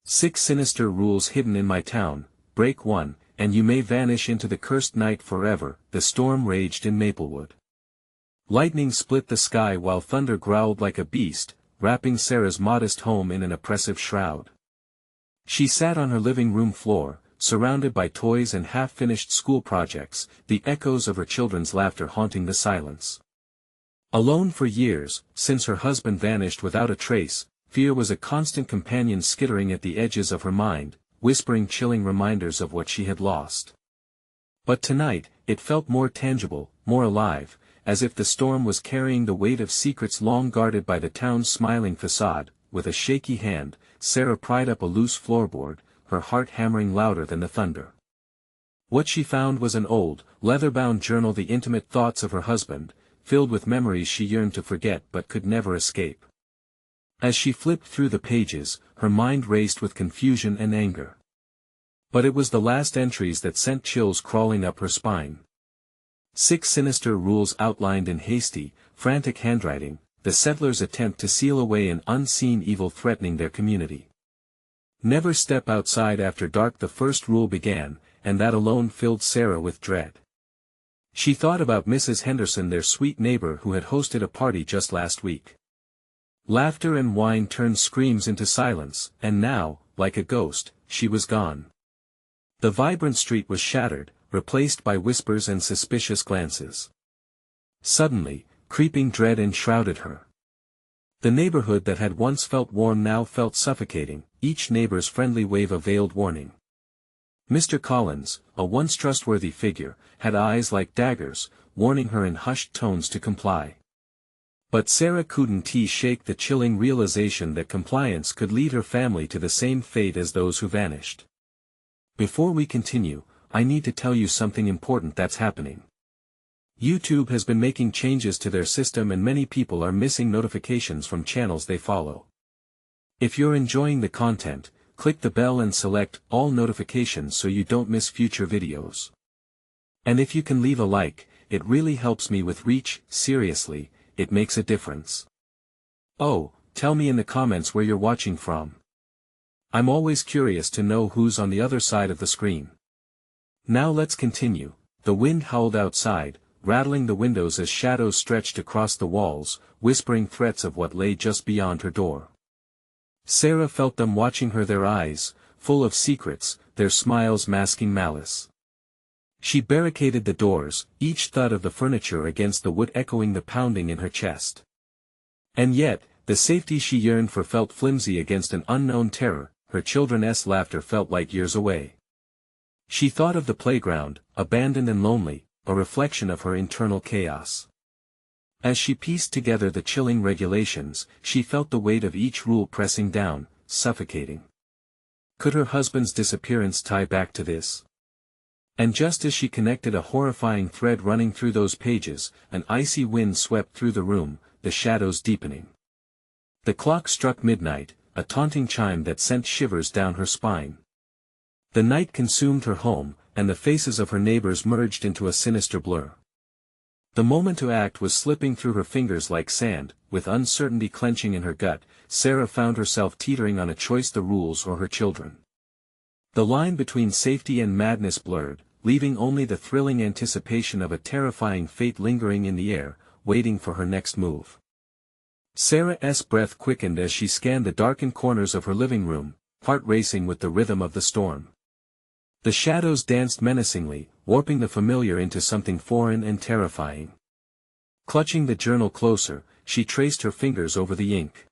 6 Sinister rules hidden in my town. Break 1, and you may vanish into the cursed night forever. The storm raged in Maplewood. Lightning split the sky while thunder growled like a beast, wrapping Sarah's modest home in an oppressive shroud. She sat on her living room floor, surrounded by toys and half-finished school projects, the echoes of her children's laughter haunting the silence. Alone for years, since her husband vanished without a trace, fear was a constant companion skittering at the edges of her mind, whispering chilling reminders of what she had lost. But tonight, it felt more tangible, more alive, as if the storm was carrying the weight of secrets long guarded by the town's smiling facade. With a shaky hand, Sarah pried up a loose floorboard, her heart hammering louder than the thunder. What she found was an old, leather-bound journal, the intimate thoughts of her husband, filled with memories she yearned to forget but could never escape. As she flipped through the pages, her mind raced with confusion and anger. But it was the last entries that sent chills crawling up her spine. 6 Sinister rules outlined in hasty, frantic handwriting, the settlers' attempt to seal away an unseen evil threatening their community. Never step outside after dark, the first rule began, and that alone filled Sarah with dread. She thought about Mrs. Henderson, their sweet neighbor who had hosted a party just last week. Laughter and wine turned screams into silence, and now, like a ghost, she was gone. The vibrant street was shattered, replaced by whispers and suspicious glances. Suddenly, creeping dread enshrouded her. The neighborhood that had once felt warm now felt suffocating, each neighbor's friendly wave a veiled warning. Mr. Collins, a once trustworthy figure, had eyes like daggers, warning her in hushed tones to comply. But Sarah couldn't shake the chilling realization that compliance could lead her family to the same fate as those who vanished. Before we continue, I need to tell you something important that's happening. YouTube has been making changes to their system and many people are missing notifications from channels they follow. If you're enjoying the content, click the bell and select all notifications so you don't miss future videos. And if you can leave a like, it really helps me with reach. Seriously, it makes a difference. Oh, tell me in the comments where you're watching from. I'm always curious to know who's on the other side of the screen. Now let's continue. The wind howled outside, rattling the windows as shadows stretched across the walls, whispering threats of what lay just beyond her door. Sarah felt them watching her, their eyes, full of secrets, their smiles masking malice. She barricaded the doors, each thud of the furniture against the wood echoing the pounding in her chest. And yet, the safety she yearned for felt flimsy against an unknown terror. Her children's laughter felt like years away. She thought of the playground, abandoned and lonely, a reflection of her internal chaos. As she pieced together the chilling regulations, she felt the weight of each rule pressing down, suffocating. Could her husband's disappearance tie back to this? And just as she connected, a horrifying thread running through those pages, an icy wind swept through the room, the shadows deepening. The clock struck midnight, a taunting chime that sent shivers down her spine. The night consumed her home, and the faces of her neighbors merged into a sinister blur. The moment to act was slipping through her fingers like sand. With uncertainty clenching in her gut, Sarah found herself teetering on a choice: the rules or her children. The line between safety and madness blurred, leaving only the thrilling anticipation of a terrifying fate lingering in the air, waiting for her next move. Sarah's breath quickened as she scanned the darkened corners of her living room, heart racing with the rhythm of the storm. The shadows danced menacingly, warping the familiar into something foreign and terrifying. Clutching the journal closer, she traced her fingers over the ink.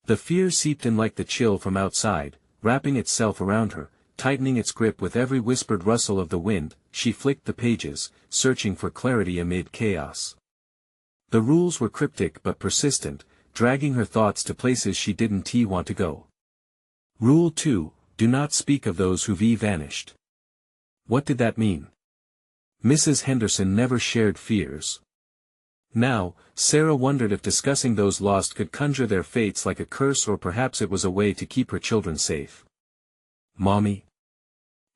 The fear seeped in like the chill from outside, wrapping itself around her, tightening its grip with every whispered rustle of the wind. She flicked the pages, searching for clarity amid chaos. The rules were cryptic but persistent, dragging her thoughts to places she didn't want to go. Rule 2, do not speak of those who've vanished. What did that mean? Mrs. Henderson never shared fears. Now, Sarah wondered if discussing those lost could conjure their fates like a curse, or perhaps it was a way to keep her children safe. Mommy?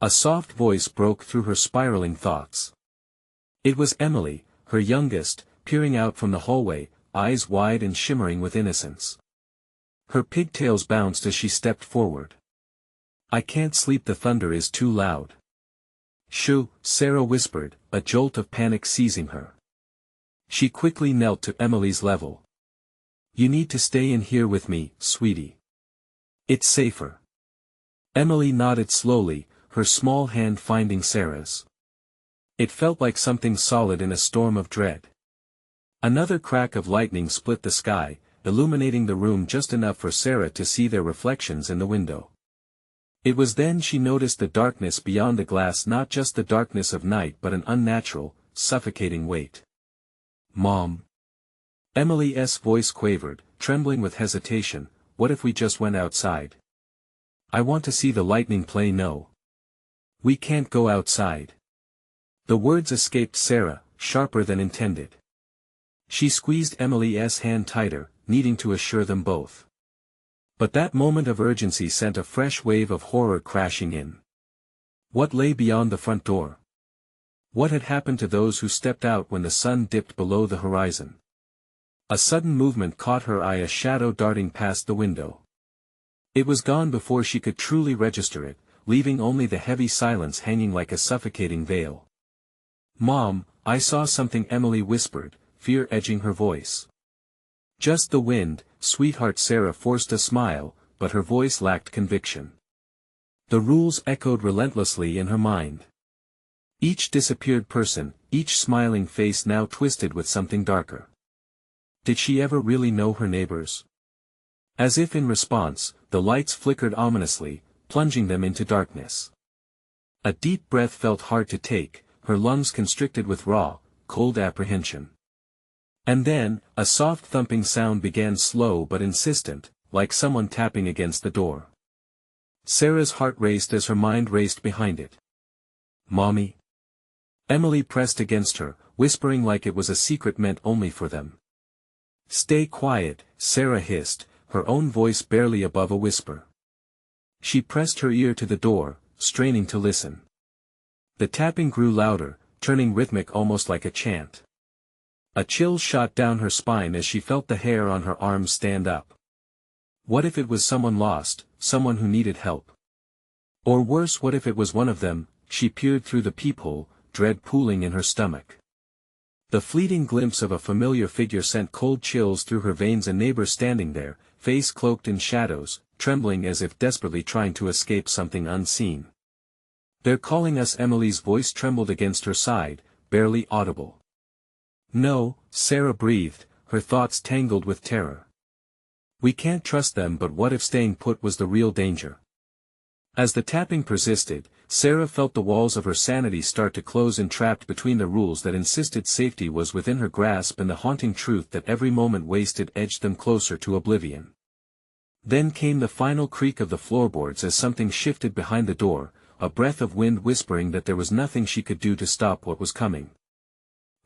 A soft voice broke through her spiraling thoughts. It was Emily, her youngest, peering out from the hallway, eyes wide and shimmering with innocence. Her pigtails bounced as she stepped forward. I can't sleep, the thunder is too loud. Shoo, Sarah whispered, a jolt of panic seizing her. She quickly knelt to Emily's level. You need to stay in here with me, sweetie. It's safer. Emily nodded slowly, her small hand finding Sarah's. It felt like something solid in a storm of dread. Another crack of lightning split the sky, illuminating the room just enough for Sarah to see their reflections in the window. It was then she noticed the darkness beyond the glass, not just the darkness of night but an unnatural, suffocating weight. Mom. Emily's voice quavered, trembling with hesitation. What if we just went outside? I want to see the lightning play. No. We can't go outside. The words escaped Sarah, sharper than intended. She squeezed Emily's hand tighter, needing to assure them both. But that moment of urgency sent a fresh wave of horror crashing in. What lay beyond the front door? What had happened to those who stepped out when the sun dipped below the horizon? A sudden movement caught her eye, a shadow darting past the window. It was gone before she could truly register it, leaving only the heavy silence hanging like a suffocating veil. Mom, I saw something, Emily whispered, fear edging her voice. Just the wind, sweetheart. Sarah forced a smile, but her voice lacked conviction. The rules echoed relentlessly in her mind. Each disappeared person, each smiling face now twisted with something darker. Did she ever really know her neighbors? As if in response, the lights flickered ominously, plunging them into darkness. A deep breath felt hard to take, her lungs constricted with raw, cold apprehension. And then, a soft thumping sound began, slow but insistent, like someone tapping against the door. Sarah's heart raced as her mind raced behind it. Mommy? Emily pressed against her, whispering like it was a secret meant only for them. Stay quiet, Sarah hissed, her own voice barely above a whisper. She pressed her ear to the door, straining to listen. The tapping grew louder, turning rhythmic almost like a chant. A chill shot down her spine as she felt the hair on her arms stand up. What if it was someone lost, someone who needed help? Or worse, what if it was one of them? She peered through the peephole, dread pooling in her stomach. The fleeting glimpse of a familiar figure sent cold chills through her veins, a neighbor standing there, face cloaked in shadows, trembling as if desperately trying to escape something unseen. They're calling us. Emily's voice trembled against her side, barely audible. No, Sarah breathed, her thoughts tangled with terror. We can't trust them, but what if staying put was the real danger? As the tapping persisted, Sarah felt the walls of her sanity start to close, entrapped between the rules that insisted safety was within her grasp and the haunting truth that every moment wasted edged them closer to oblivion. Then came the final creak of the floorboards as something shifted behind the door, a breath of wind whispering that there was nothing she could do to stop what was coming.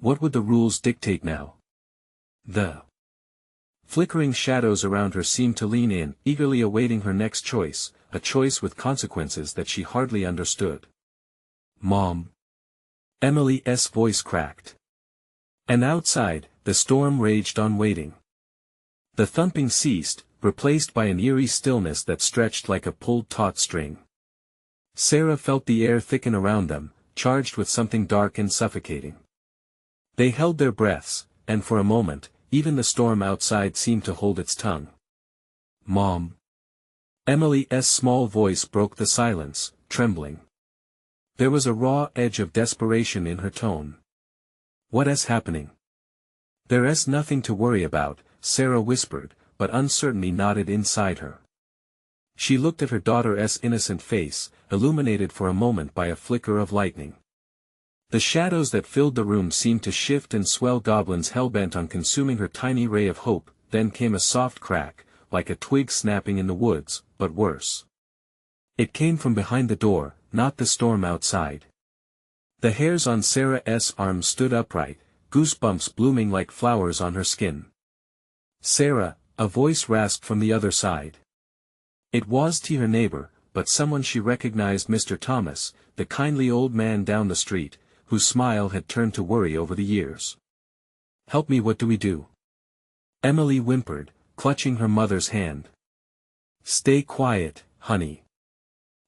What would the rules dictate now? The flickering shadows around her seemed to lean in, eagerly awaiting her next choice, a choice with consequences that she hardly understood. Mom. Emily's voice cracked. And outside, the storm raged on, waiting. The thumping ceased, replaced by an eerie stillness that stretched like a pulled taut string. Sarah felt the air thicken around them, charged with something dark and suffocating. They held their breaths, and for a moment, even the storm outside seemed to hold its tongue. Mom. Emily's small voice broke the silence, trembling. There was a raw edge of desperation in her tone. What is happening? There's nothing to worry about, Sarah whispered, but uncertainty knotted inside her. She looked at her daughter's innocent face, illuminated for a moment by a flicker of lightning. The shadows that filled the room seemed to shift and swell, goblins hell-bent on consuming her tiny ray of hope. Then came a soft crack, like a twig snapping in the woods, but worse. It came from behind the door, not the storm outside. The hairs on Sarah's arms stood upright, goosebumps blooming like flowers on her skin. Sarah, a voice rasped from the other side. It was to her neighbor, but someone she recognized, Mr. Thomas, the kindly old man down the street, whose smile had turned to worry over the years. Help me, what do we do? Emily whimpered, clutching her mother's hand. Stay quiet, honey.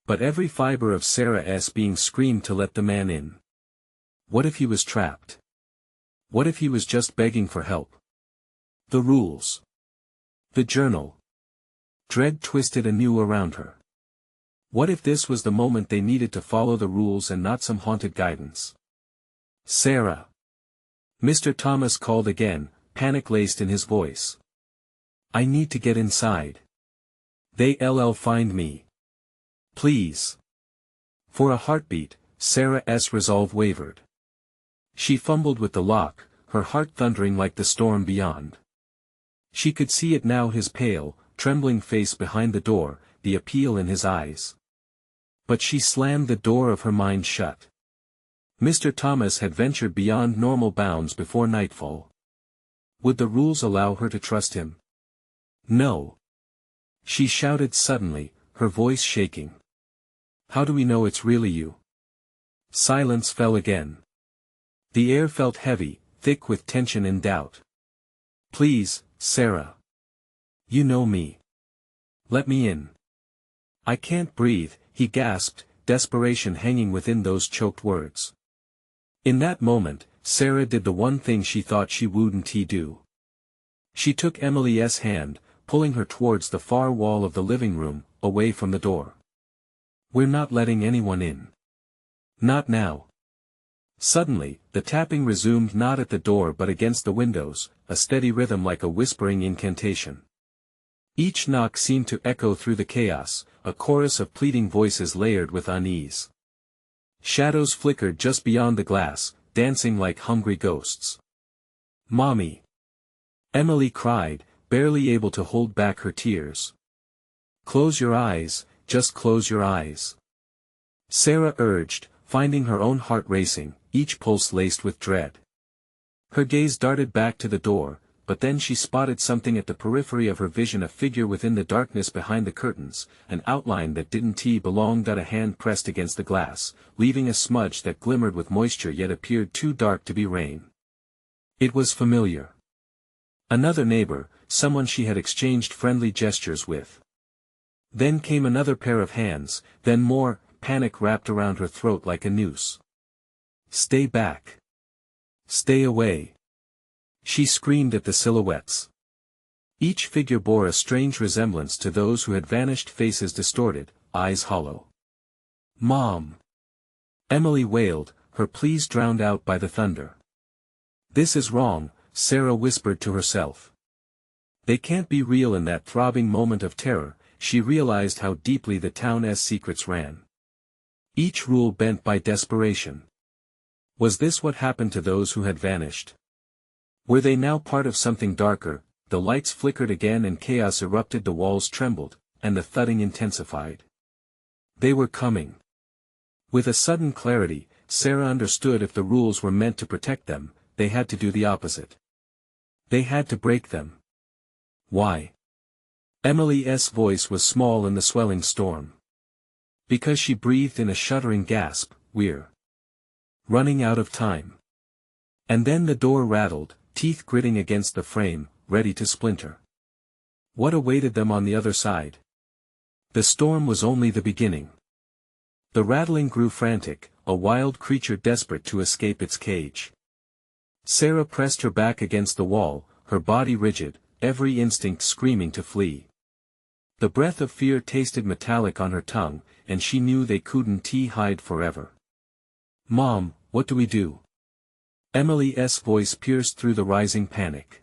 But every fiber of Sarah's being screamed to let the man in. What if he was trapped? What if he was just begging for help? The rules. The journal. Dread twisted anew around her. What if this was the moment they needed to follow the rules and not some haunted guidance? Sarah. Mr. Thomas called again, panic laced in his voice. I need to get inside. They'll find me. Please. For a heartbeat, Sarah's resolve wavered. She fumbled with the lock, her heart thundering like the storm beyond. She could see it now, his pale, trembling face behind the door, the appeal in his eyes. But she slammed the door of her mind shut. Mr. Thomas had ventured beyond normal bounds before nightfall. Would the rules allow her to trust him? No. She shouted suddenly, her voice shaking. How do we know it's really you? Silence fell again. The air felt heavy, thick with tension and doubt. Please, Sarah. You know me. Let me in. I can't breathe, he gasped, desperation hanging within those choked words. In that moment, Sarah did the one thing she thought she wouldn't do. She took Emily's hand, pulling her towards the far wall of the living room, away from the door. We're not letting anyone in. Not now. Suddenly, the tapping resumed, not at the door but against the windows, a steady rhythm like a whispering incantation. Each knock seemed to echo through the chaos, a chorus of pleading voices layered with unease. Shadows flickered just beyond the glass, dancing like hungry ghosts. Mommy! Emily cried, barely able to hold back her tears. Close your eyes, just close your eyes. Sarah urged, finding her own heart racing, each pulse laced with dread. Her gaze darted back to the door, but then she spotted something at the periphery of her vision, a figure within the darkness behind the curtains, an outline that didn't belong, a hand pressed against the glass, leaving a smudge that glimmered with moisture yet appeared too dark to be rain. It was familiar. Another neighbor, someone she had exchanged friendly gestures with. Then came another pair of hands, then more, panic wrapped around her throat like a noose. Stay back. Stay away. She screamed at the silhouettes. Each figure bore a strange resemblance to those who had vanished, faces distorted, eyes hollow. Mom! Emily wailed, her pleas drowned out by the thunder. This is wrong, Sarah whispered to herself. They can't be real. In that throbbing moment of terror, she realized how deeply the town's secrets ran. Each rule bent by desperation. Was this what happened to those who had vanished? Were they now part of something darker? The lights flickered again and chaos erupted, the walls trembled, and the thudding intensified. They were coming. With a sudden clarity, Sarah understood if the rules were meant to protect them, they had to do the opposite. They had to break them. Why? Emily's voice was small in the swelling storm. Because she breathed in a shuddering gasp, we're running out of time. And then the door rattled, teeth gritting against the frame, ready to splinter. What awaited them on the other side? The storm was only the beginning. The rattling grew frantic, a wild creature desperate to escape its cage. Sarah pressed her back against the wall, her body rigid, every instinct screaming to flee. The breath of fear tasted metallic on her tongue, and she knew they couldn't hide forever. Mom, what do we do? Emily's voice pierced through the rising panic.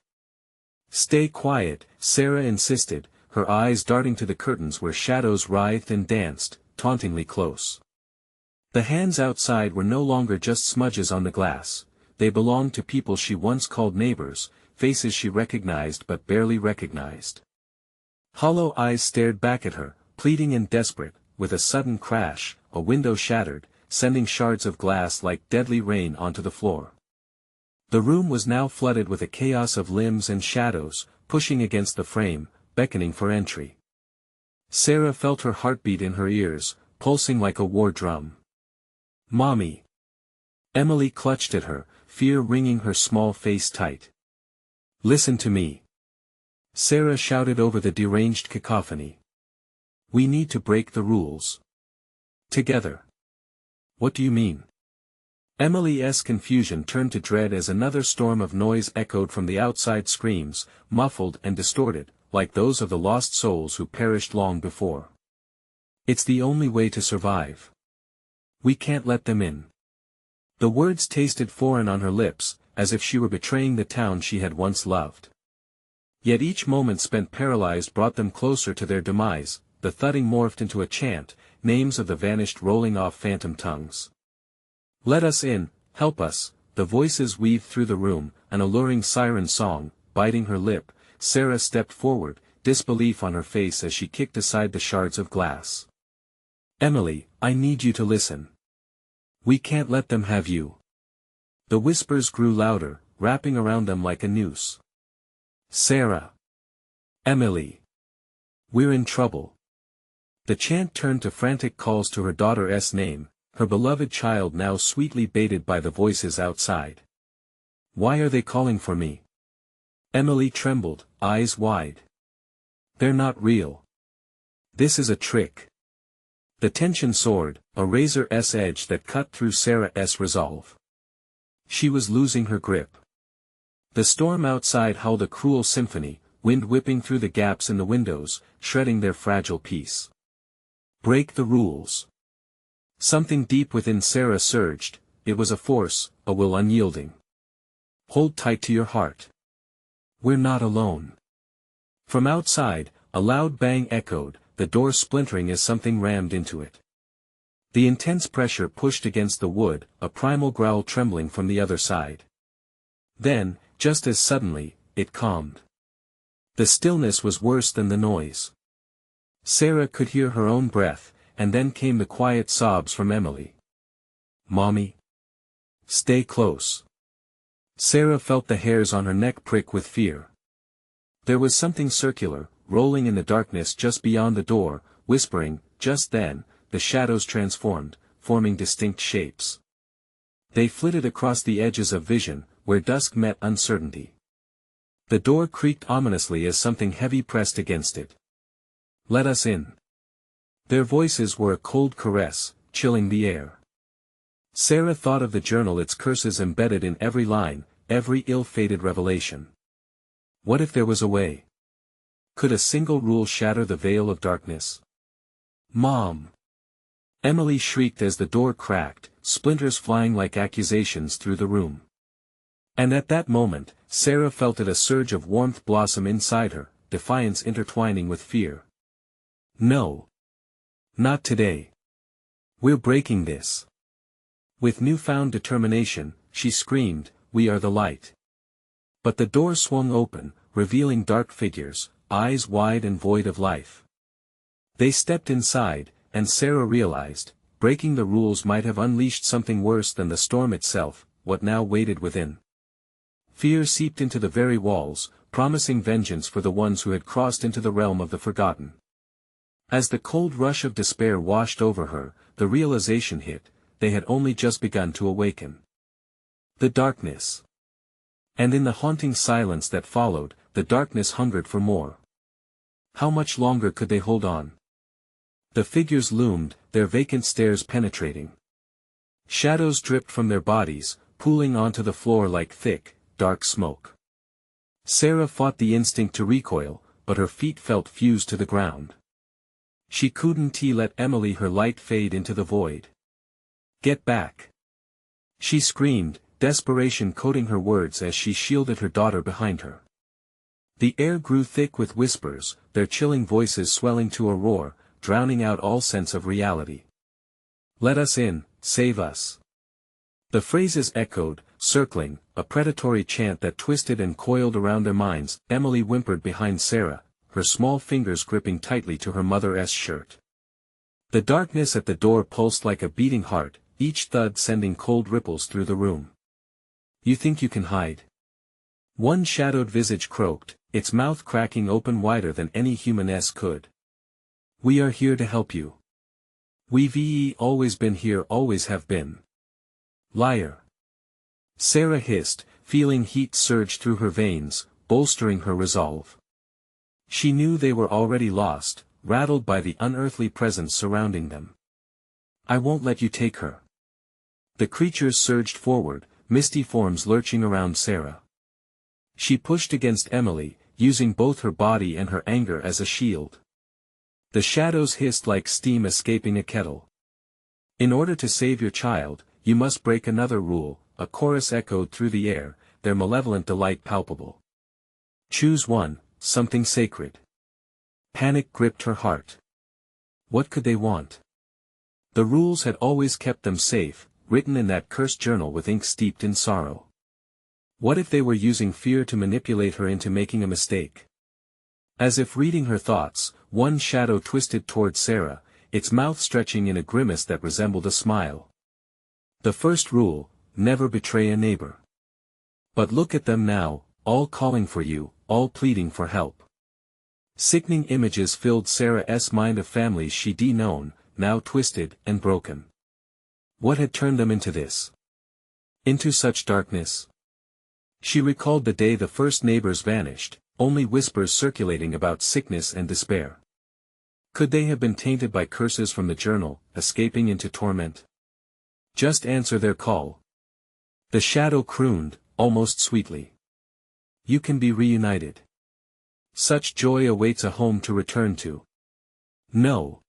Stay quiet, Sarah insisted, her eyes darting to the curtains where shadows writhed and danced, tauntingly close. The hands outside were no longer just smudges on the glass, they belonged to people she once called neighbors, faces she recognized but barely recognized. Hollow eyes stared back at her, pleading and desperate. With a sudden crash, a window shattered, sending shards of glass like deadly rain onto the floor. The room was now flooded with a chaos of limbs and shadows, pushing against the frame, beckoning for entry. Sarah felt her heartbeat in her ears, pulsing like a war drum. Mommy! Emily clutched at her, fear wringing her small face tight. Listen to me! Sarah shouted over the deranged cacophony. We need to break the rules. Together. What do you mean? Emily's confusion turned to dread as another storm of noise echoed from the outside, screams, muffled and distorted, like those of the lost souls who perished long before. It's the only way to survive. We can't let them in. The words tasted foreign on her lips, as if she were betraying the town she had once loved. Yet each moment spent paralyzed brought them closer to their demise. The thudding morphed into a chant, names of the vanished rolling off phantom tongues. Let us in, help us, the voices weaved through the room, an alluring siren song. Biting her lip, Sarah stepped forward, disbelief on her face as she kicked aside the shards of glass. Emily, I need you to listen. We can't let them have you. The whispers grew louder, wrapping around them like a noose. Sarah. Emily. We're in trouble. The chant turned to frantic calls to her daughter's name, her beloved child now sweetly baited by the voices outside. Why are they calling for me? Emily trembled, eyes wide. They're not real. This is a trick. The tension soared, a razor's edge that cut through Sarah's resolve. She was losing her grip. The storm outside howled a cruel symphony, wind whipping through the gaps in the windows, shredding their fragile peace. Break the rules. Something deep within Sarah surged. It was a force, a will unyielding. Hold tight to your heart. We're not alone. From outside, a loud bang echoed, the door splintering as something rammed into it. The intense pressure pushed against the wood, a primal growl trembling from the other side. Then, just as suddenly, it calmed. The stillness was worse than the noise. Sarah could hear her own breath, and then came the quiet sobs from Emily. Mommy. Stay close. Sarah felt the hairs on her neck prick with fear. There was something circular, rolling in the darkness just beyond the door, whispering. Just then, the shadows transformed, forming distinct shapes. They flitted across the edges of vision, where dusk met uncertainty. The door creaked ominously as something heavy pressed against it. Let us in. Their voices were a cold caress, chilling the air. Sarah thought of the journal, its curses embedded in every line, every ill-fated revelation. What if there was a way? Could a single rule shatter the veil of darkness? Mom! Emily shrieked as the door cracked, splinters flying like accusations through the room. And at that moment, Sarah felt it, a surge of warmth blossom inside her, defiance intertwining with fear. No. Not today. We're breaking this. With newfound determination, she screamed, we are the light. But the door swung open, revealing dark figures, eyes wide and void of life. They stepped inside, and Sarah realized, breaking the rules might have unleashed something worse than the storm itself. What now waited within? Fear seeped into the very walls, promising vengeance for the ones who had crossed into the realm of the forgotten. As the cold rush of despair washed over her, the realization hit, they had only just begun to awaken. The darkness. And in the haunting silence that followed, the darkness hungered for more. How much longer could they hold on? The figures loomed, their vacant stares penetrating. Shadows dripped from their bodies, pooling onto the floor like thick, dark smoke. Sarah fought the instinct to recoil, but her feet felt fused to the ground. She couldn't let Emily, her light, fade into the void. Get back! She screamed, desperation coating her words as she shielded her daughter behind her. The air grew thick with whispers, their chilling voices swelling to a roar, drowning out all sense of reality. Let us in, save us. The phrases echoed, circling, a predatory chant that twisted and coiled around their minds. Emily whimpered behind Sarah, her small fingers gripping tightly to her mother's shirt. The darkness at the door pulsed like a beating heart, each thud sending cold ripples through the room. You think you can hide? One shadowed visage croaked, its mouth cracking open wider than any humaness could. We are here to help you. We've always been here, always have been. Liar. Sarah hissed, feeling heat surge through her veins, bolstering her resolve. She knew they were already lost, rattled by the unearthly presence surrounding them. I won't let you take her. The creatures surged forward, misty forms lurching around Sarah. She pushed against Emily, using both her body and her anger as a shield. The shadows hissed like steam escaping a kettle. In order to save your child, you must break another rule, a chorus echoed through the air, their malevolent delight palpable. Choose one, something sacred. Panic gripped her heart. What could they want? The rules had always kept them safe, written in that cursed journal with ink steeped in sorrow. What if they were using fear to manipulate her into making a mistake? As if reading her thoughts, one shadow twisted toward Sarah, its mouth stretching in a grimace that resembled a smile. The first rule, never betray a neighbor. But look at them now, all calling for you, all pleading for help. Sickening images filled Sarah's mind of families she'd known, now twisted and broken. What had turned them into this? Into such darkness? She recalled the day the first neighbors vanished, only whispers circulating about sickness and despair. Could they have been tainted by curses from the journal, escaping into torment? Just answer their call. The shadow crooned, almost sweetly. You can be reunited. Such joy awaits a home to return to. No.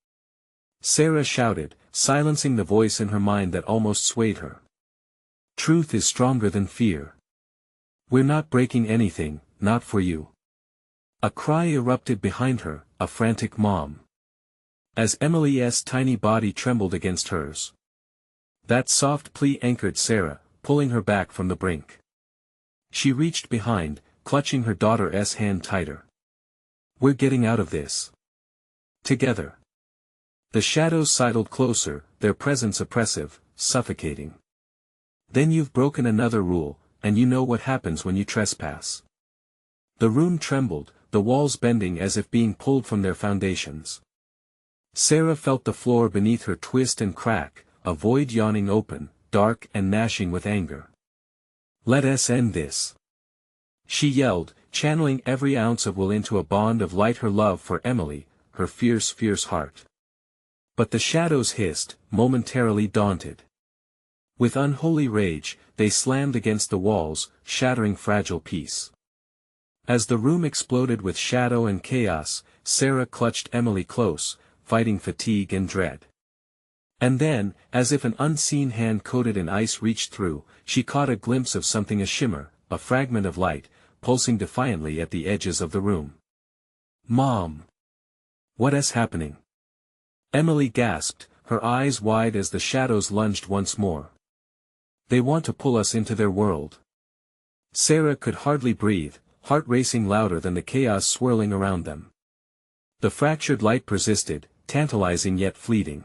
Sarah shouted, silencing the voice in her mind that almost swayed her. Truth is stronger than fear. We're not breaking anything, not for you. A cry erupted behind her, a frantic mom. As Emily's tiny body trembled against hers. That soft plea anchored Sarah, pulling her back from the brink. She reached behind, clutching her daughter's hand tighter. We're getting out of this. Together. The shadows sidled closer, their presence oppressive, suffocating. Then you've broken another rule, and you know what happens when you trespass. The room trembled, the walls bending as if being pulled from their foundations. Sarah felt the floor beneath her twist and crack, a void yawning open, dark and gnashing with anger. Let us end this. She yelled, channeling every ounce of will into a bond of light, her love for Emily, her fierce, fierce heart. But the shadows hissed, momentarily daunted. With unholy rage, they slammed against the walls, shattering fragile peace. As the room exploded with shadow and chaos, Sarah clutched Emily close, fighting fatigue and dread. And then, as if an unseen hand coated in ice reached through, she caught a glimpse of something, a shimmer, a fragment of light, pulsing defiantly at the edges of the room. Mom! What is happening? Emily gasped, her eyes wide as the shadows lunged once more. They want to pull us into their world. Sarah could hardly breathe, heart racing louder than the chaos swirling around them. The fractured light persisted, tantalizing yet fleeting.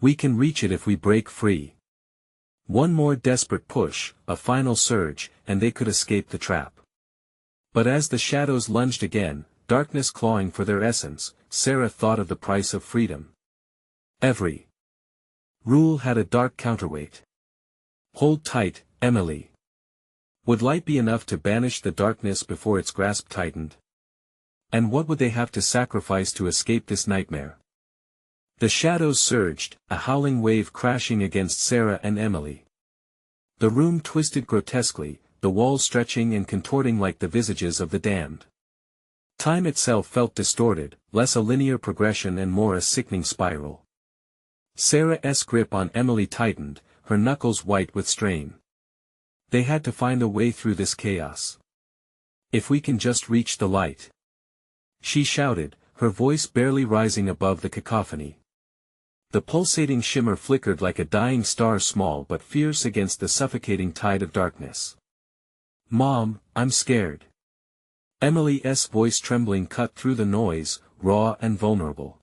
We can reach it if we break free. One more desperate push, a final surge, and they could escape the trap. But as the shadows lunged again, darkness clawing for their essence, Sarah thought of the price of freedom. Every rule had a dark counterweight. Hold tight, Emily. Would light be enough to banish the darkness before its grasp tightened? And what would they have to sacrifice to escape this nightmare? The shadows surged, a howling wave crashing against Sarah and Emily. The room twisted grotesquely, the walls stretching and contorting like the visages of the damned. Time itself felt distorted, less a linear progression and more a sickening spiral. Sarah's grip on Emily tightened, her knuckles white with strain. They had to find a way through this chaos. If we can just reach the light. She shouted, her voice barely rising above the cacophony. The pulsating shimmer flickered like a dying star, small but fierce against the suffocating tide of darkness. Mom, I'm scared. Emily's voice trembling cut through the noise, raw and vulnerable.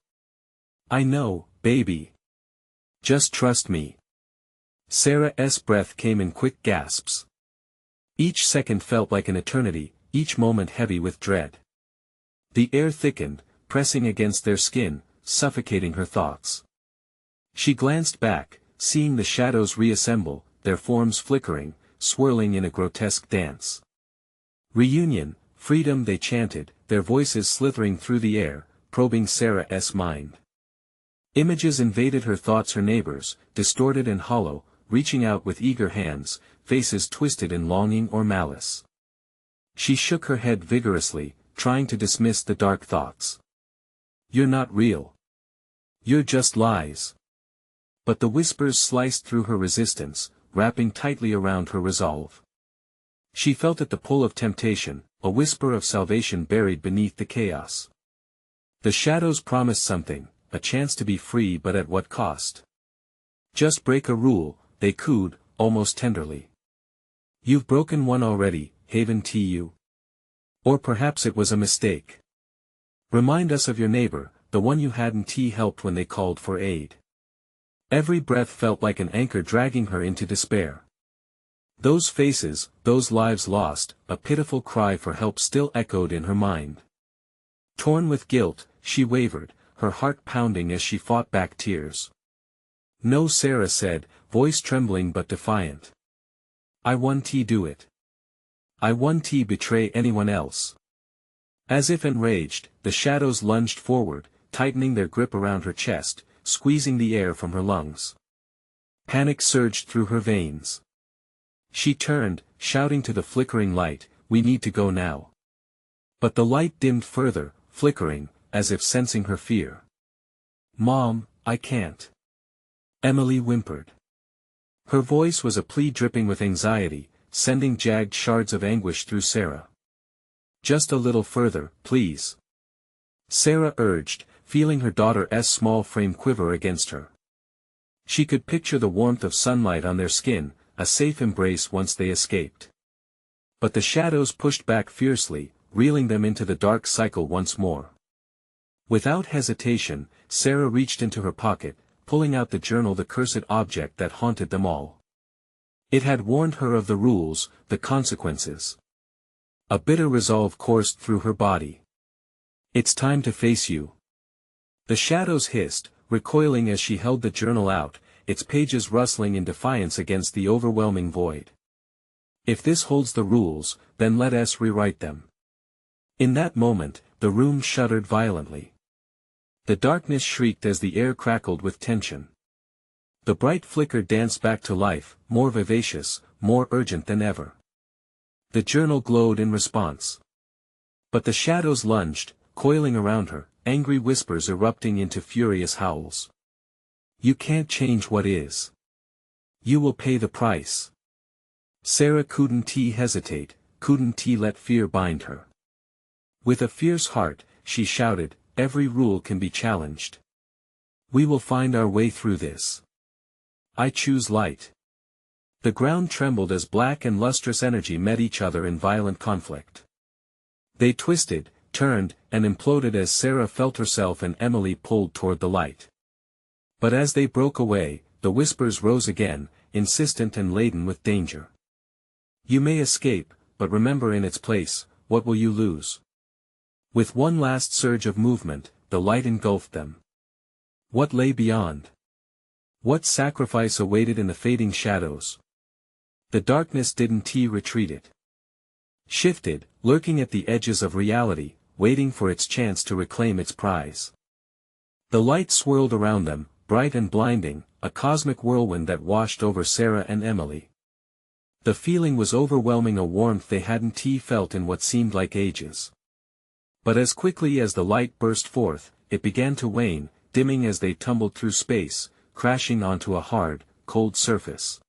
I know, baby. Just trust me. Sarah's breath came in quick gasps. Each second felt like an eternity, each moment heavy with dread. The air thickened, pressing against their skin, suffocating her thoughts. She glanced back, seeing the shadows reassemble, their forms flickering, swirling in a grotesque dance. Reunion, freedom, they chanted, their voices slithering through the air, probing Sarah's mind. Images invaded her thoughts, her neighbors, distorted and hollow, reaching out with eager hands, faces twisted in longing or malice. She shook her head vigorously, trying to dismiss the dark thoughts. "You're not real. You're just lies." But the whispers sliced through her resistance, wrapping tightly around her resolve. She felt at the pull of temptation, a whisper of salvation buried beneath the chaos. The shadows promised something, a chance to be free, but at what cost? "Just break a rule," they cooed, almost tenderly. "You've broken one already, haven't you? Or perhaps it was a mistake. Remind us of your neighbor, the one you hadn't helped when they called for aid." Every breath felt like an anchor dragging her into despair. Those faces, those lives lost, a pitiful cry for help still echoed in her mind. Torn with guilt, she wavered, her heart pounding as she fought back tears. "No," Sarah said, voice trembling but defiant. "I won't do it. I won't betray anyone else." As if enraged, the shadows lunged forward, tightening their grip around her chest, squeezing the air from her lungs. Panic surged through her veins. She turned, shouting to the flickering light, "We need to go now." But the light dimmed further, flickering, as if sensing her fear. "Mom, I can't." Emily whimpered. Her voice was a plea dripping with anxiety, sending jagged shards of anguish through Sarah. "Just a little further, please," Sarah urged, feeling her daughter's small frame quiver against her. She could picture the warmth of sunlight on their skin, a safe embrace once they escaped. But the shadows pushed back fiercely, reeling them into the dark cycle once more. Without hesitation, Sarah reached into her pocket, pulling out the journal, the cursed object that haunted them all. It had warned her of the rules, the consequences. A bitter resolve coursed through her body. "It's time to face you." The shadows hissed, recoiling as she held the journal out, its pages rustling in defiance against the overwhelming void. "If this holds the rules, then let us rewrite them." In that moment, the room shuddered violently. The darkness shrieked as the air crackled with tension. The bright flicker danced back to life, more vivacious, more urgent than ever. The journal glowed in response. But the shadows lunged, coiling around her, angry whispers erupting into furious howls. "You can't change what is. You will pay the price." Sarah couldn't hesitate, couldn't let fear bind her. With a fierce heart, she shouted, "Every rule can be challenged. We will find our way through this. I choose light." The ground trembled as black and lustrous energy met each other in violent conflict. They twisted, turned, and imploded as Sarah felt herself and Emily pulled toward the light. But as they broke away, the whispers rose again, insistent and laden with danger. "You may escape, but remember, in its place, what will you lose?" With one last surge of movement, the light engulfed them. What lay beyond? What sacrifice awaited in the fading shadows? The darkness didn't retreat, it shifted, lurking at the edges of reality, waiting for its chance to reclaim its prize. The light swirled around them, bright and blinding, a cosmic whirlwind that washed over Sarah and Emily. The feeling was overwhelming, a warmth they hadn't felt in what seemed like ages. But as quickly as the light burst forth, it began to wane, dimming as they tumbled through space, crashing onto a hard, cold surface.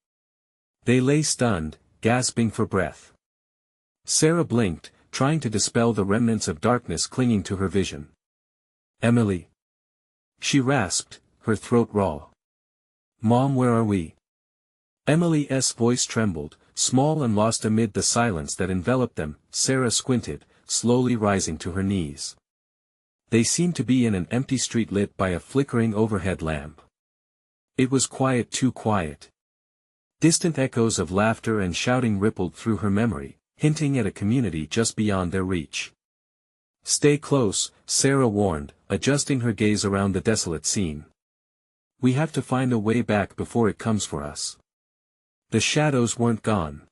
They lay stunned, gasping for breath. Sarah blinked, trying to dispel the remnants of darkness clinging to her vision. "Emily," she rasped, her throat raw. "Mom, where are we?" Emily's voice trembled, small and lost amid the silence that enveloped them. Sarah squinted, slowly rising to her knees. They seemed to be in an empty street lit by a flickering overhead lamp. It was quiet, too quiet. Distant echoes of laughter and shouting rippled through her memory, hinting at a community just beyond their reach. "Stay close," Sarah warned, adjusting her gaze around the desolate scene. "We have to find a way back before it comes for us." The shadows weren't gone.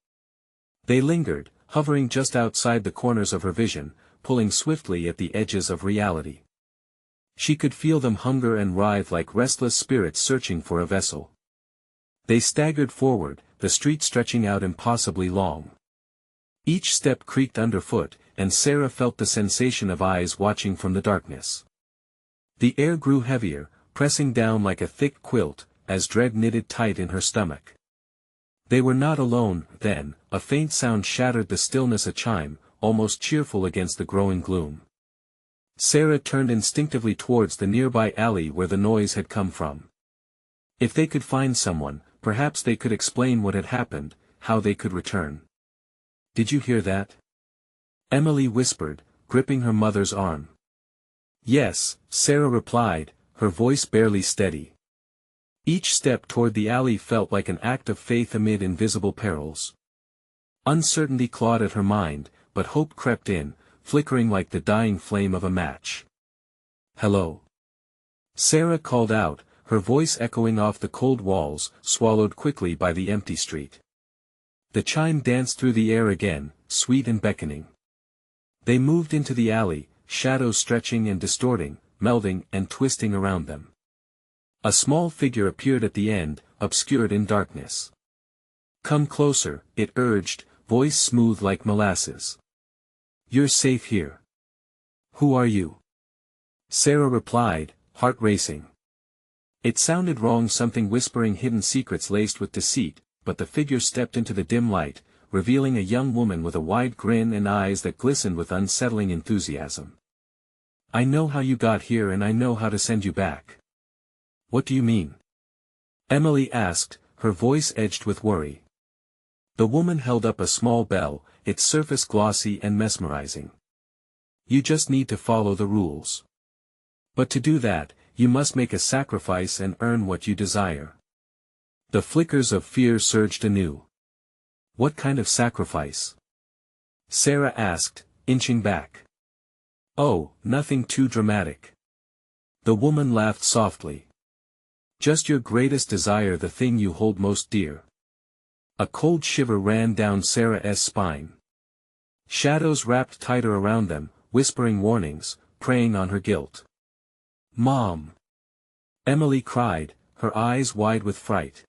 They lingered, hovering just outside the corners of her vision, pulling swiftly at the edges of reality. She could feel them hunger and writhe like restless spirits searching for a vessel. They staggered forward, the street stretching out impossibly long. Each step creaked underfoot, and Sarah felt the sensation of eyes watching from the darkness. The air grew heavier, pressing down like a thick quilt, as dread knitted tight in her stomach. They were not alone, then. A faint sound shattered the stillness, a chime, almost cheerful against the growing gloom. Sarah turned instinctively towards the nearby alley where the noise had come from. If they could find someone, perhaps they could explain what had happened, how they could return. "Did you hear that?" Emily whispered, gripping her mother's arm. "Yes," Sarah replied, her voice barely steady. Each step toward the alley felt like an act of faith amid invisible perils. Uncertainty clawed at her mind, but hope crept in, flickering like the dying flame of a match. "Hello?" Sarah called out, her voice echoing off the cold walls, swallowed quickly by the empty street. The chime danced through the air again, sweet and beckoning. They moved into the alley, shadows stretching and distorting, melding and twisting around them. A small figure appeared at the end, obscured in darkness. "Come closer," it urged, voice smooth like molasses. "You're safe here." "Who are you?" Sarah replied, heart racing. It sounded wrong, something whispering hidden secrets laced with deceit, but the figure stepped into the dim light, revealing a young woman with a wide grin and eyes that glistened with unsettling enthusiasm. "I know how you got here and I know how to send you back." "What do you mean?" Emily asked, her voice edged with worry. The woman held up a small bell, its surface glossy and mesmerizing. "You just need to follow the rules. But to do that, you must make a sacrifice and earn what you desire." The flickers of fear surged anew. "What kind of sacrifice?" Sarah asked, inching back. "Oh, nothing too dramatic." The woman laughed softly. "Just your greatest desire, the thing you hold most dear." A cold shiver ran down Sarah's spine. Shadows wrapped tighter around them, whispering warnings, preying on her guilt. "Mom!" Emily cried, her eyes wide with fright.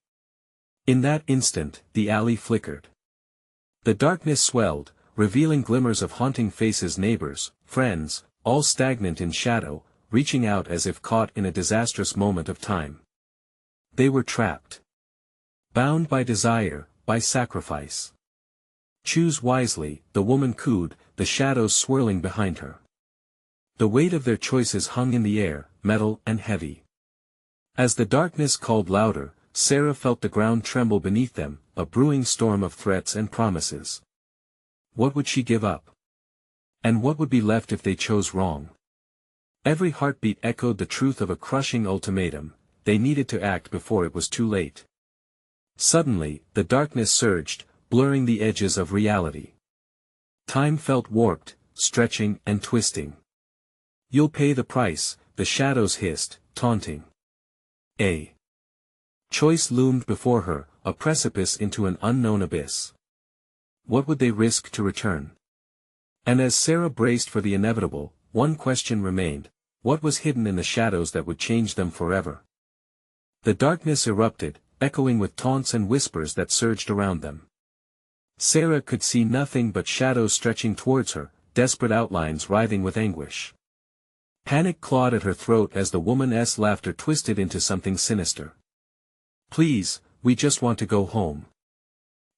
In that instant, the alley flickered. The darkness swelled, revealing glimmers of haunting faces, neighbors, friends, all stagnant in shadow, reaching out as if caught in a disastrous moment of time. They were trapped. Bound by desire, by sacrifice. "Choose wisely," the woman cooed, the shadows swirling behind her. The weight of their choices hung in the air, metal and heavy. As the darkness called louder, Sarah felt the ground tremble beneath them, a brewing storm of threats and promises. What would she give up? And what would be left if they chose wrong? Every heartbeat echoed the truth of a crushing ultimatum: they needed to act before it was too late. Suddenly, the darkness surged, blurring the edges of reality. Time felt warped, stretching and twisting. "You'll pay the price," the shadows hissed, taunting. A choice loomed before her, a precipice into an unknown abyss. What would they risk to return? And as Sarah braced for the inevitable, one question remained: what was hidden in the shadows that would change them forever? The darkness erupted, echoing with taunts and whispers that surged around them. Sarah could see nothing but shadows stretching towards her, desperate outlines writhing with anguish. Panic clawed at her throat as the woman's laughter twisted into something sinister. "Please, we just want to go home,"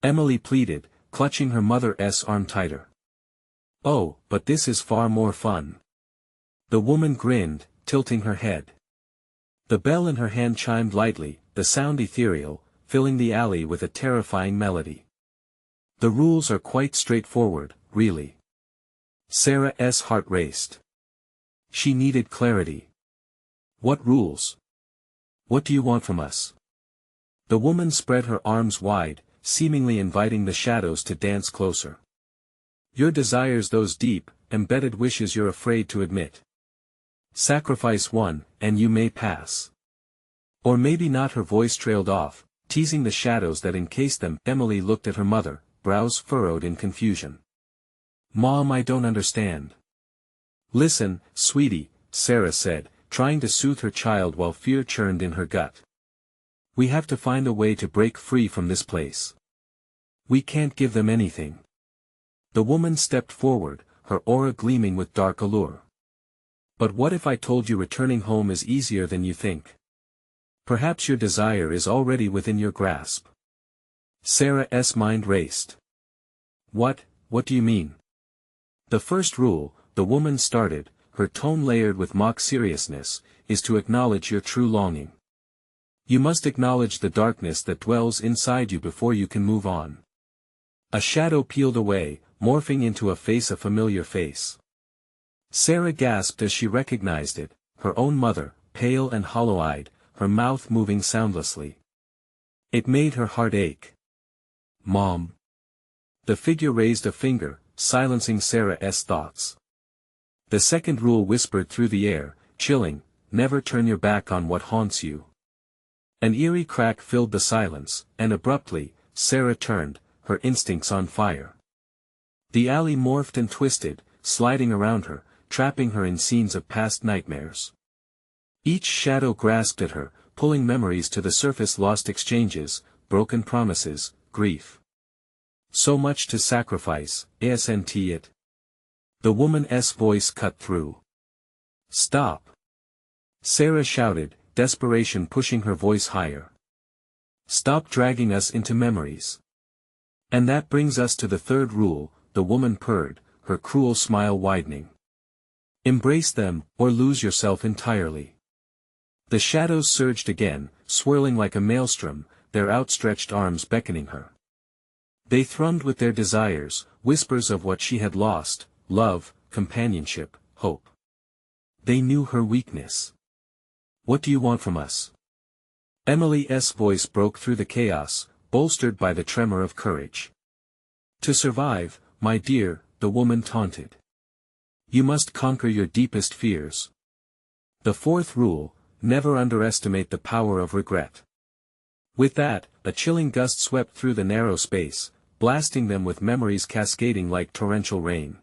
Emily pleaded, clutching her mother's arm tighter. "Oh, but this is far more fun." The woman grinned, tilting her head. The bell in her hand chimed lightly, the sound ethereal, filling the alley with a terrifying melody. "The rules are quite straightforward, really." Sarah's heart raced. She needed clarity. "What rules? What do you want from us?" The woman spread her arms wide, seemingly inviting the shadows to dance closer. "Your desires, those deep, embedded wishes you're afraid to admit. Sacrifice one, and you may pass. Or maybe not." Her voice trailed off, teasing the shadows that encased them. Emily looked at her mother, brows furrowed in confusion. "Mom, I don't understand." "Listen, sweetie," Sarah said, trying to soothe her child while fear churned in her gut. We have to find a way to break free from this place. We can't give them anything. The woman stepped forward, her aura gleaming with dark allure. But what if I told you returning home is easier than you think? Perhaps your desire is already within your grasp. Sarah's mind raced. What do you mean? The first rule, the woman started, her tone layered with mock seriousness, is to acknowledge your true longing. You must acknowledge the darkness that dwells inside you before you can move on. A shadow peeled away, morphing into a familiar face. Sarah gasped as she recognized it, her own mother, pale and hollow-eyed, her mouth moving soundlessly. It made her heart ache. Mom. The figure raised a finger, silencing Sarah's thoughts. The second rule whispered through the air, chilling, never turn your back on what haunts you. An eerie crack filled the silence, and abruptly, Sarah turned, her instincts on fire. The alley morphed and twisted, sliding around her, trapping her in scenes of past nightmares. Each shadow grasped at her, pulling memories to the surface, lost exchanges, broken promises, grief. So much to sacrifice, isn't it? The woman's voice cut through. Stop! Sarah shouted, desperation pushing her voice higher. Stop dragging us into memories. And that brings us to the third rule, the woman purred, her cruel smile widening. Embrace them, or lose yourself entirely. The shadows surged again, swirling like a maelstrom, their outstretched arms beckoning her. They thrummed with their desires, whispers of what she had lost, love, companionship, hope. They knew her weakness. What do you want from us? Emily's voice broke through the chaos, bolstered by the tremor of courage. To survive, my dear, the woman taunted. You must conquer your deepest fears. The fourth rule, never underestimate the power of regret. With that, a chilling gust swept through the narrow space, blasting them with memories cascading like torrential rain.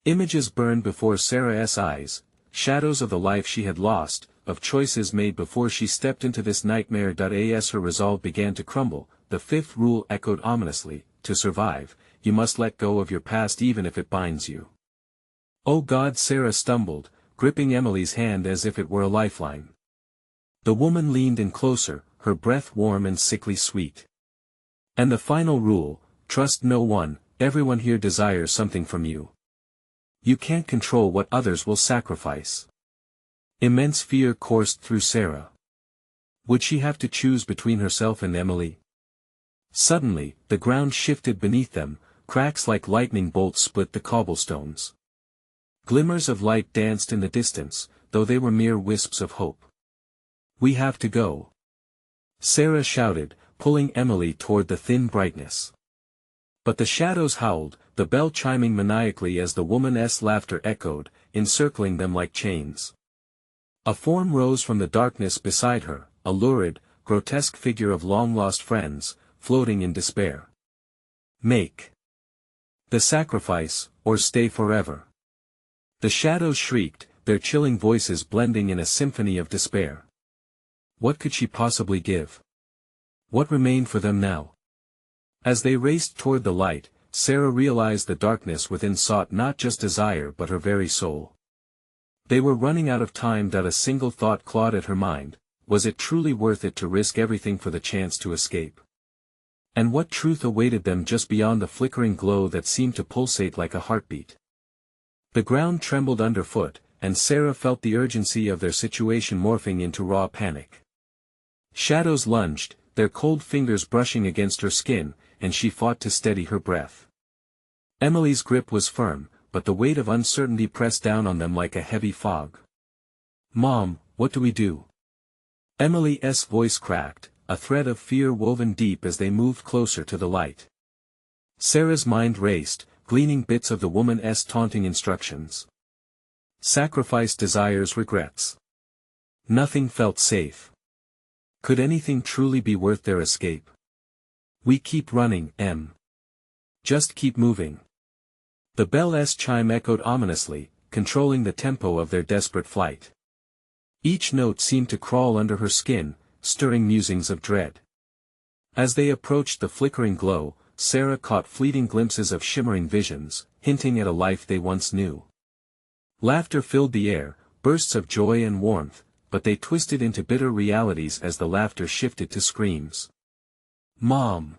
Images burned before Sarah's eyes, shadows of the life she had lost, of choices made before she stepped into this nightmare. As her resolve began to crumble, the fifth rule echoed ominously, to survive, you must let go of your past even if it binds you. Oh God! Sarah stumbled, gripping Emily's hand as if it were a lifeline. The woman leaned in closer, her breath warm and sickly sweet. And the final rule, trust no one, everyone here desires something from you. You can't control what others will sacrifice. Immense fear coursed through Sarah. Would she have to choose between herself and Emily? Suddenly, the ground shifted beneath them, cracks like lightning bolts split the cobblestones. Glimmers of light danced in the distance, though they were mere wisps of hope. We have to go. Sarah shouted, pulling Emily toward the thin brightness. But the shadows howled, the bell chiming maniacally as the woman's laughter echoed, encircling them like chains. A form rose from the darkness beside her, a lurid, grotesque figure of long-lost friends, floating in despair. Make the sacrifice, or stay forever. The shadows shrieked, their chilling voices blending in a symphony of despair. What could she possibly give? What remained for them now? As they raced toward the light, Sarah realized the darkness within sought not just desire but her very soul. They were running out of time. A single thought clawed at her mind, was it truly worth it to risk everything for the chance to escape? And what truth awaited them just beyond the flickering glow that seemed to pulsate like a heartbeat? The ground trembled underfoot, and Sarah felt the urgency of their situation morphing into raw panic. Shadows lunged, their cold fingers brushing against her skin, and she fought to steady her breath. Emily's grip was firm, but the weight of uncertainty pressed down on them like a heavy fog. Mom, what do we do? Emily's voice cracked, a thread of fear woven deep as they moved closer to the light. Sarah's mind raced, gleaning bits of the woman's taunting instructions. Sacrifice desires regrets. Nothing felt safe. Could anything truly be worth their escape? We keep running, Em. Just keep moving. The bell's chime echoed ominously, controlling the tempo of their desperate flight. Each note seemed to crawl under her skin, stirring musings of dread. As they approached the flickering glow, Sarah caught fleeting glimpses of shimmering visions, hinting at a life they once knew. Laughter filled the air, bursts of joy and warmth, but they twisted into bitter realities as the laughter shifted to screams. "Mom!"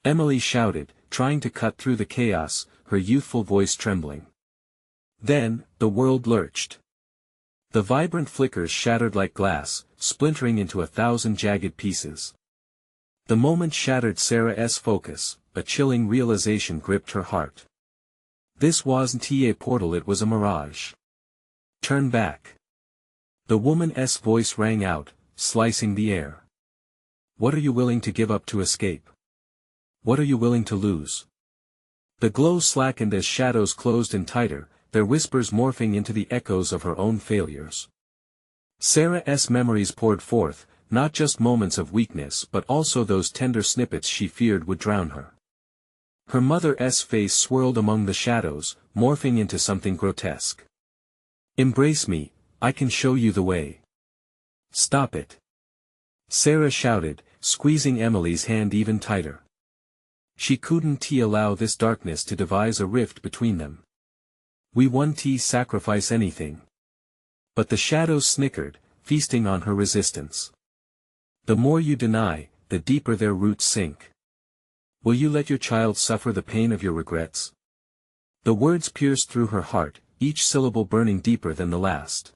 Emily shouted, trying to cut through the chaos, her youthful voice trembling. Then, the world lurched. The vibrant flickers shattered like glass, splintering into 1,000 jagged pieces. The moment shattered Sarah's focus, a chilling realization gripped her heart. This wasn't a portal, it was a mirage. "Turn back." The woman's voice rang out, slicing the air. "What are you willing to give up to escape? What are you willing to lose?" The glow slackened as shadows closed in tighter, their whispers morphing into the echoes of her own failures. Sarah's memories poured forth, not just moments of weakness but also those tender snippets she feared would drown her. Her mother's face swirled among the shadows, morphing into something grotesque. "Embrace me, I can show you the way." "Stop it!" Sarah shouted, squeezing Emily's hand even tighter. She couldn't allow this darkness to devise a rift between them. "We won't sacrifice anything." But the shadows snickered, feasting on her resistance. "The more you deny, the deeper their roots sink. Will you let your child suffer the pain of your regrets?" The words pierced through her heart, each syllable burning deeper than the last.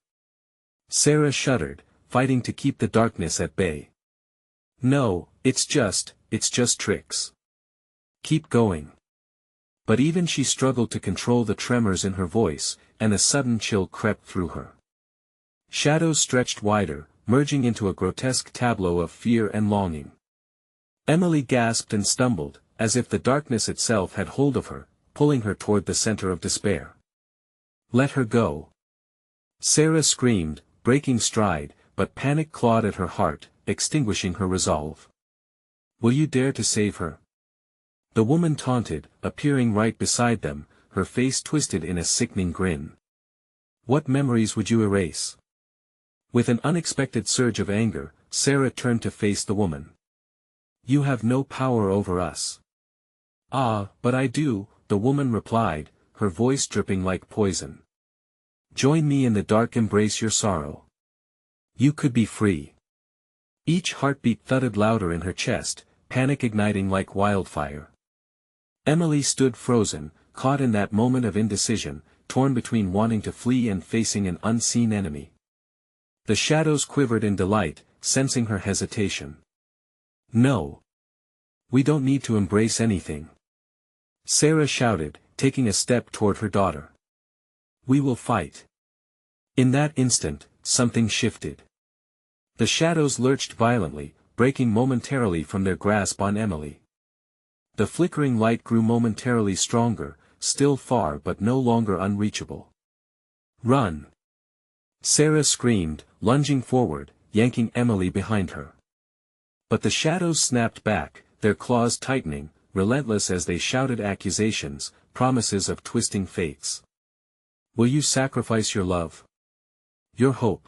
Sarah shuddered, fighting to keep the darkness at bay. "No, it's just tricks. Keep going." But even she struggled to control the tremors in her voice, and a sudden chill crept through her. Shadows stretched wider, merging into a grotesque tableau of fear and longing. Emily gasped and stumbled, as if the darkness itself had hold of her, pulling her toward the center of despair. "Let her go!" Sarah screamed, breaking stride, but panic clawed at her heart, extinguishing her resolve. "Will you dare to save her?" The woman taunted, appearing right beside them, her face twisted in a sickening grin. "What memories would you erase?" With an unexpected surge of anger, Sarah turned to face the woman. "You have no power over us." "Ah, but I do," the woman replied, her voice dripping like poison. "Join me in the dark, embrace your sorrow. You could be free." Each heartbeat thudded louder in her chest, panic igniting like wildfire. Emily stood frozen, caught in that moment of indecision, torn between wanting to flee and facing an unseen enemy. The shadows quivered in delight, sensing her hesitation. "No. We don't need to embrace anything," Sarah shouted, taking a step toward her daughter. "We will fight." In that instant, something shifted. The shadows lurched violently, breaking momentarily from their grasp on Emily. The flickering light grew momentarily stronger, still far but no longer unreachable. "Run!" Sarah screamed, lunging forward, yanking Emily behind her. But the shadows snapped back, their claws tightening, relentless as they shouted accusations, promises of twisting fates. "Will you sacrifice your love? Your hope?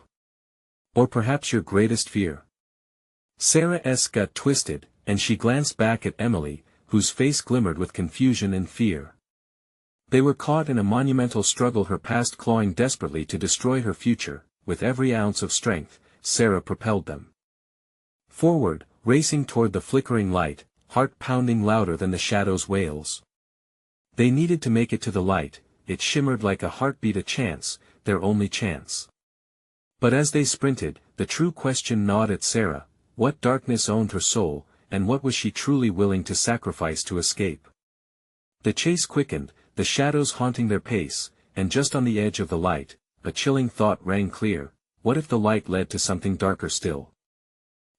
Or perhaps your greatest fear?" Sarah's gut twisted, and she glanced back at Emily, whose face glimmered with confusion and fear. They were caught in a monumental struggle, her past clawing desperately to destroy her future. With every ounce of strength, Sarah propelled them forward, racing toward the flickering light, heart pounding louder than the shadow's wails. They needed to make it to the light, it shimmered like a heartbeat, a chance, their only chance. But as they sprinted, the true question gnawed at Sarah: what darkness owned her soul, and what was she truly willing to sacrifice to escape? The chase quickened, the shadows haunting their pace, and just on the edge of the light, a chilling thought rang clear: what if the light led to something darker still?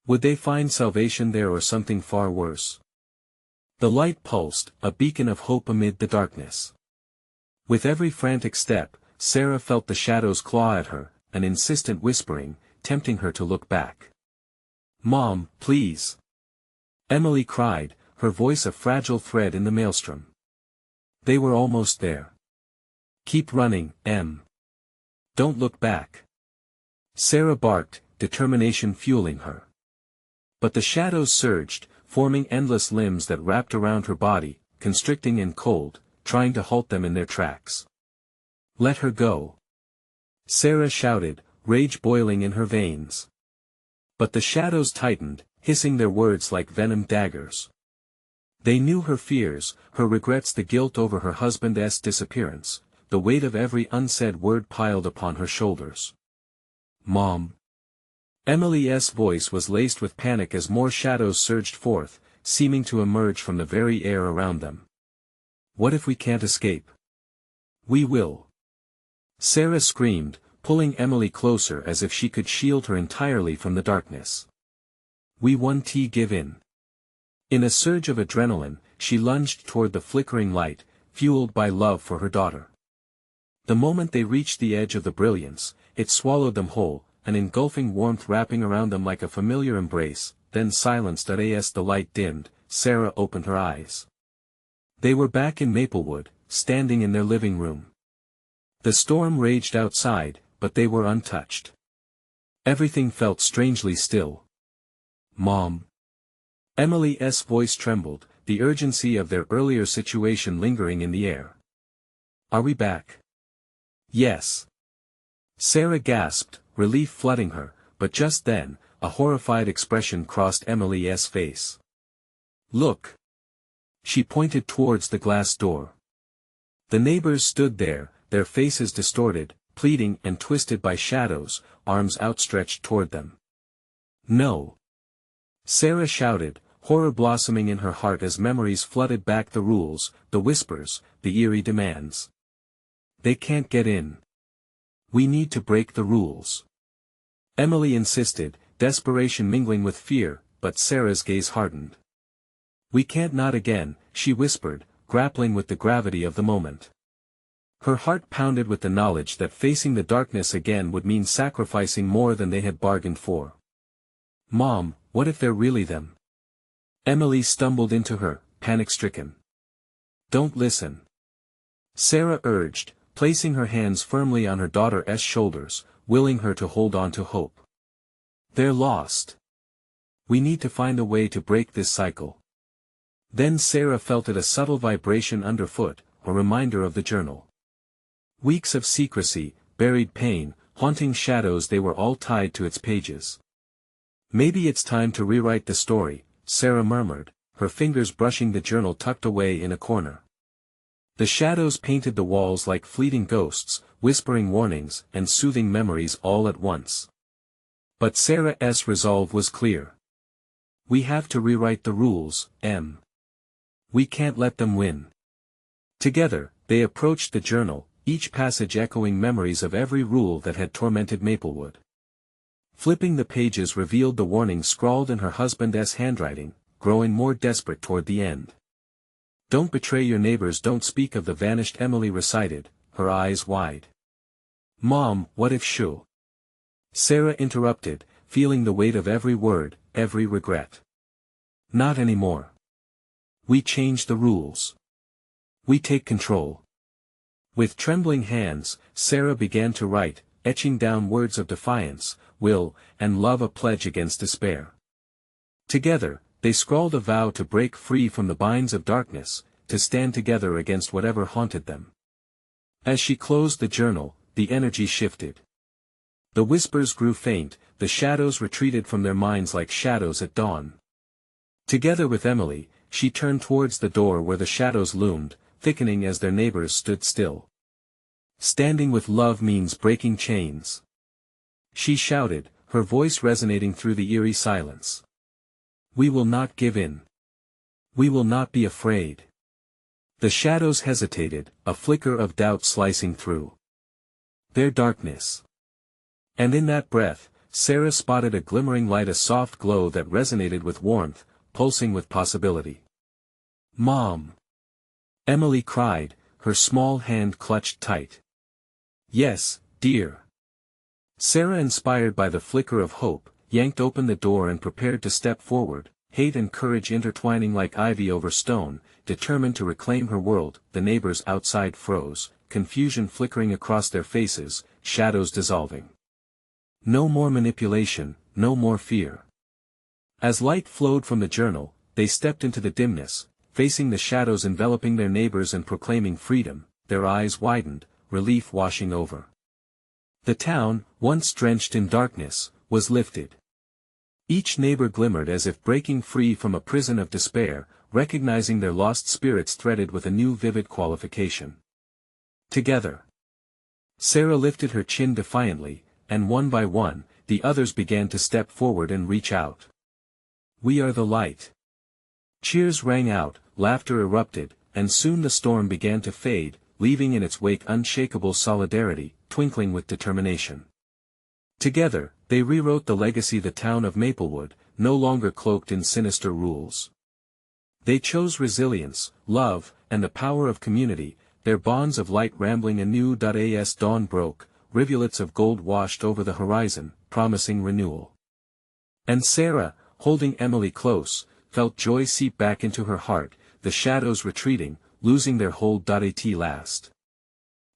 Would they find salvation there, or something far worse? The light pulsed, a beacon of hope amid the darkness. With every frantic step, Sarah felt the shadows claw at her, an insistent whispering, tempting her to look back. "Mom, please!" Emily cried, her voice a fragile thread in the maelstrom. They were almost there. "Keep running, Em. Don't look back." Sarah barked, determination fueling her. But the shadows surged, forming endless limbs that wrapped around her body, constricting and cold, trying to halt them in their tracks. "Let her go!" Sarah shouted, rage boiling in her veins. But the shadows tightened, hissing their words like venom daggers. They knew her fears, her regrets, the guilt over her husband's disappearance, the weight of every unsaid word piled upon her shoulders. "Mom." Emily's voice was laced with panic as more shadows surged forth, seeming to emerge from the very air around them. "What if we can't escape?" "We will." Sarah screamed, pulling Emily closer as if she could shield her entirely from the darkness. "We won't give in." In a surge of adrenaline, she lunged toward the flickering light, fueled by love for her daughter. The moment they reached the edge of the brilliance, it swallowed them whole, an engulfing warmth wrapping around them like a familiar embrace, then silenced as the light dimmed. Sarah opened her eyes. They were back in Maplewood, standing in their living room. The storm raged outside, but they were untouched. Everything felt strangely still. "Mom." Emily's voice trembled, the urgency of their earlier situation lingering in the air. "Are we back?" "Yes." Sarah gasped, relief flooding her, but just then, a horrified expression crossed Emily's face. "Look." She pointed towards the glass door. The neighbors stood there, their faces distorted, pleading and twisted by shadows, arms outstretched toward them. "No." Sarah shouted, horror blossoming in her heart as memories flooded back, the rules, the whispers, the eerie demands. "They can't get in. We need to break the rules." Emily insisted, desperation mingling with fear, but Sarah's gaze hardened. "We can't, not again," she whispered, grappling with the gravity of the moment. Her heart pounded with the knowledge that facing the darkness again would mean sacrificing more than they had bargained for. "Mom, what if they're really them?" Emily stumbled into her, panic-stricken. "Don't listen." Sarah urged, placing her hands firmly on her daughter's shoulders, willing her to hold on to hope. "They're lost. We need to find a way to break this cycle." Then Sarah felt a subtle vibration underfoot, a reminder of the journal. Weeks of secrecy, buried pain, haunting shadows, they were all tied to its pages. "Maybe it's time to rewrite the story," Sarah murmured, her fingers brushing the journal tucked away in a corner. The shadows painted the walls like fleeting ghosts, whispering warnings and soothing memories all at once. But Sarah's resolve was clear. "We have to rewrite the rules, Em. We can't let them win." Together, they approached the journal, each passage echoing memories of every rule that had tormented Maplewood. Flipping the pages revealed the warning scrawled in her husband's handwriting, growing more desperate toward the end. "Don't betray your neighbors, don't speak of the vanished," Emily recited, her eyes wide. "Mom, what if shoo?" Sarah interrupted, feeling the weight of every word, every regret. "Not anymore. We change the rules. We take control." With trembling hands, Sarah began to write, etching down words of defiance, will, and love, a pledge against despair. Together, they scrawled a vow to break free from the binds of darkness, to stand together against whatever haunted them. As she closed the journal, the energy shifted. The whispers grew faint, the shadows retreated from their minds like shadows at dawn. Together with Emily, she turned towards the door where the shadows loomed, thickening as their neighbors stood still. "Standing with love means breaking chains," she shouted, her voice resonating through the eerie silence. "We will not give in. We will not be afraid." The shadows hesitated, a flicker of doubt slicing through their darkness. And in that breath, Sarah spotted a glimmering light, a soft glow that resonated with warmth, pulsing with possibility. "Mom!" Emily cried, her small hand clutched tight. "Yes, dear." Sarah, inspired by the flicker of hope, yanked open the door and prepared to step forward, hate and courage intertwining like ivy over stone, determined to reclaim her world. The neighbors outside froze, confusion flickering across their faces, shadows dissolving. No more manipulation, no more fear. As light flowed from the journal, they stepped into the dimness, facing the shadows enveloping their neighbors and proclaiming freedom. Their eyes widened, relief washing over. The town, once drenched in darkness, was lifted. Each neighbor glimmered as if breaking free from a prison of despair, recognizing their lost spirits threaded with a new vivid qualification. Together. Sarah lifted her chin defiantly, and one by one, the others began to step forward and reach out. We are the light. Cheers rang out, laughter erupted, and soon the storm began to fade, leaving in its wake unshakable solidarity, twinkling with determination. Together, they rewrote the legacy the town of Maplewood, no longer cloaked in sinister rules. They chose resilience, love, and the power of community, their bonds of light rambling anew. As dawn broke, rivulets of gold washed over the horizon, promising renewal. And Sarah, holding Emily close, felt joy seep back into her heart, the shadows retreating, losing their hold. At last.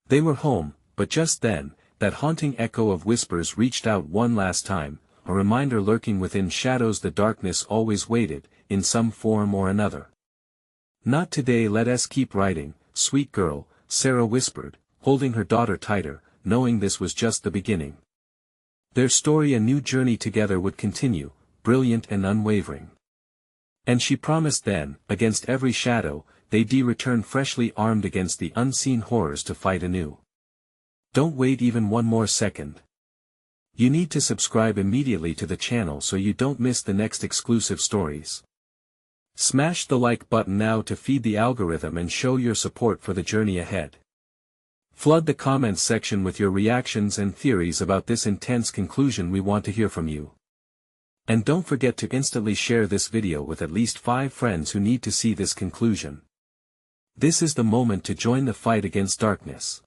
They were home, but just then, that haunting echo of whispers reached out one last time, a reminder lurking within shadows the darkness always waited, in some form or another. Not today. Let us keep writing, sweet girl, Sarah whispered, holding her daughter tighter, knowing this was just the beginning. Their story, a new journey together, would continue, brilliant and unwavering. And she promised then, against every shadow, they'd return freshly armed against the unseen horrors to fight anew. Don't wait even one more second. You need to subscribe immediately to the channel so you don't miss the next exclusive stories. Smash the like button now to feed the algorithm and show your support for the journey ahead. Flood the comments section with your reactions and theories about this intense conclusion. We want to hear from you. And don't forget to instantly share this video with at least 5 friends who need to see this conclusion. This is the moment to join the fight against darkness.